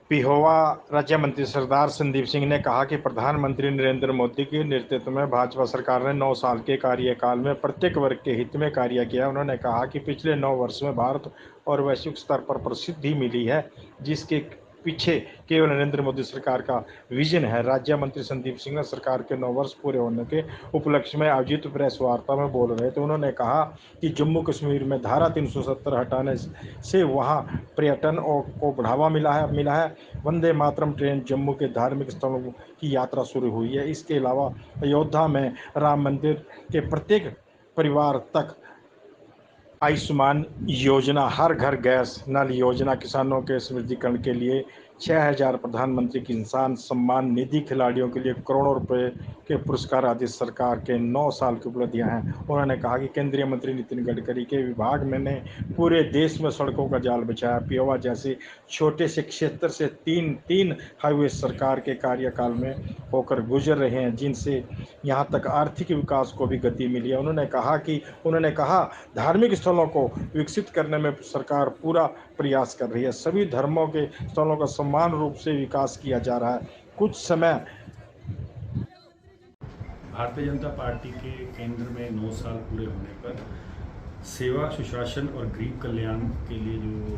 पिहोवा राज्य मंत्री सरदार संदीप सिंह ने कहा कि प्रधानमंत्री नरेंद्र मोदी के नेतृत्व में भाजपा सरकार ने 9 साल के कार्यकाल में प्रत्येक वर्ग के हित में कार्य किया। उन्होंने कहा कि पिछले 9 वर्ष में भारत और वैश्विक स्तर पर प्रसिद्धि मिली है, जिसके पीछे केवल नरेंद्र मोदी सरकार का विजन है। राज्य मंत्री संदीप सिंह ने सरकार के 9 वर्ष पूरे होने के उपलक्ष्य में आयोजित प्रेस वार्ता में बोल रहे थे। उन्होंने कहा कि जम्मू कश्मीर में धारा 370 हटाने से वहां पर्यटन को बढ़ावा मिला है। वंदे मातरम ट्रेन जम्मू के धार्मिक स्थलों की यात्रा शुरू हुई है। इसके अलावा अयोध्या में राम मंदिर के प्रत्येक परिवार तक आयुष्मान योजना, हर घर गैस नल योजना, किसानों के समृद्धिकरण के लिए 6,000 प्रधानमंत्री किसान सम्मान निधि, खिलाड़ियों के लिए करोड़ों रुपए के पुरस्कार आदि सरकार के 9 साल की उपलब्धियां हैं। उन्होंने कहा कि केंद्रीय मंत्री नितिन गडकरी के विभाग ने पूरे देश में सड़कों का जाल बिछाया। पिहोवा जैसे छोटे से क्षेत्र से तीन हाईवे सरकार के कार्यकाल में होकर गुजर रहे हैं, जिनसे यहाँ तक आर्थिक विकास को भी गति मिली है। उन्होंने कहा धार्मिक स्थलों को विकसित करने में सरकार पूरा प्रयास कर रही है। सभी धर्मों के स्थलों का समान रूप से विकास किया जा रहा है। कुछ समय भारतीय जनता पार्टी के केंद्र में 9 साल पूरे होने पर सेवा, सुशासन और गरीब कल्याण के लिए जो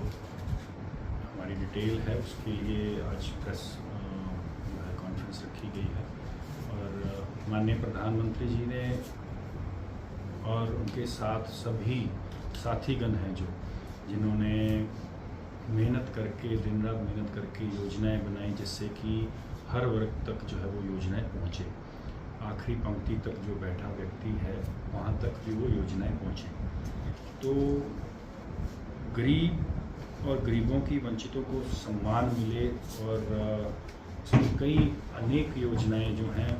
हमारी डिटेल है, उसके लिए आज प्रेस कॉन्फ्रेंस रखी गई है। और माननीय प्रधानमंत्री जी ने और उनके साथ सभी साथीगण हैं जिन्होंने मेहनत करके, दिन रात मेहनत करके योजनाएं बनाई, जिससे कि हर वर्ग तक जो है वो योजनाएं पहुँचे। आखिरी पंक्ति तक जो बैठा व्यक्ति है वहाँ तक भी वो योजनाएं पहुँचे। तो गरीब और गरीबों की, वंचितों को सम्मान मिले और कई अनेक योजनाएं जो हैं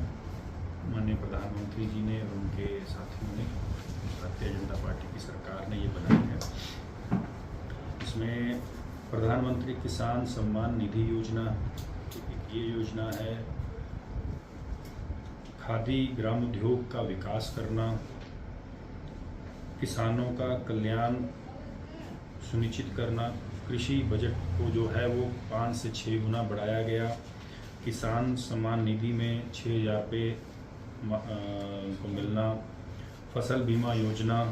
माननीय प्रधानमंत्री जी ने और उनके साथियों ने, भारतीय जनता पार्टी की सरकार ने ये बनाई है। इसमें प्रधानमंत्री किसान सम्मान निधि योजना, ये योजना है। खादी ग्राम उद्योग का विकास करना, किसानों का कल्याण सुनिश्चित करना। कृषि बजट को जो है वो 5 से 6 गुना बढ़ाया गया। किसान सम्मान निधि में 6,000 रुपये को मिलना। फसल बीमा योजना,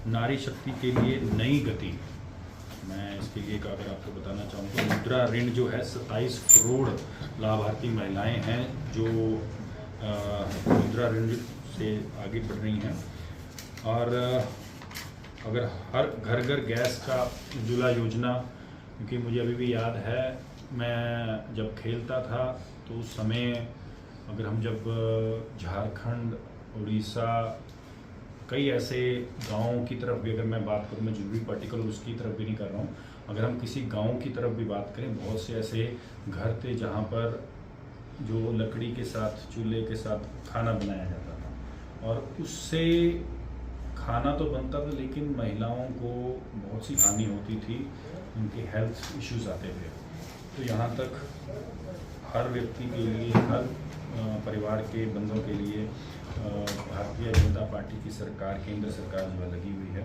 नारी शक्ति के लिए नई गति। मैं इसके लिए अगर आपको बताना चाहूँ तो मुद्रा ऋण जो है 27 करोड़ लाभार्थी महिलाएं हैं जो मुद्रा ऋण से आगे बढ़ रही हैं। और अगर हर घर घर गैस का उज्ज्वला योजना, क्योंकि मुझे अभी भी याद है मैं जब खेलता था तो उस समय अगर हम जब झारखंड, उड़ीसा, कई ऐसे गाँवों की तरफ भी अगर मैं बात करूँ, मैं जरूरी पर्टिकुलर उसकी तरफ भी नहीं कर रहा हूँ, अगर हम किसी गांव की तरफ भी बात करें, बहुत से ऐसे घर थे जहाँ पर जो लकड़ी के साथ, चूल्हे के साथ खाना बनाया जाता था और उससे खाना तो बनता था लेकिन महिलाओं को बहुत सी हानि होती थी, उनके हेल्थ इश्यूज आते थे। तो यहाँ तक हर व्यक्ति के लिए, हर परिवार के बंदों के लिए भारतीय जनता पार्टी की सरकार, केंद्र सरकार जो है लगी हुई है।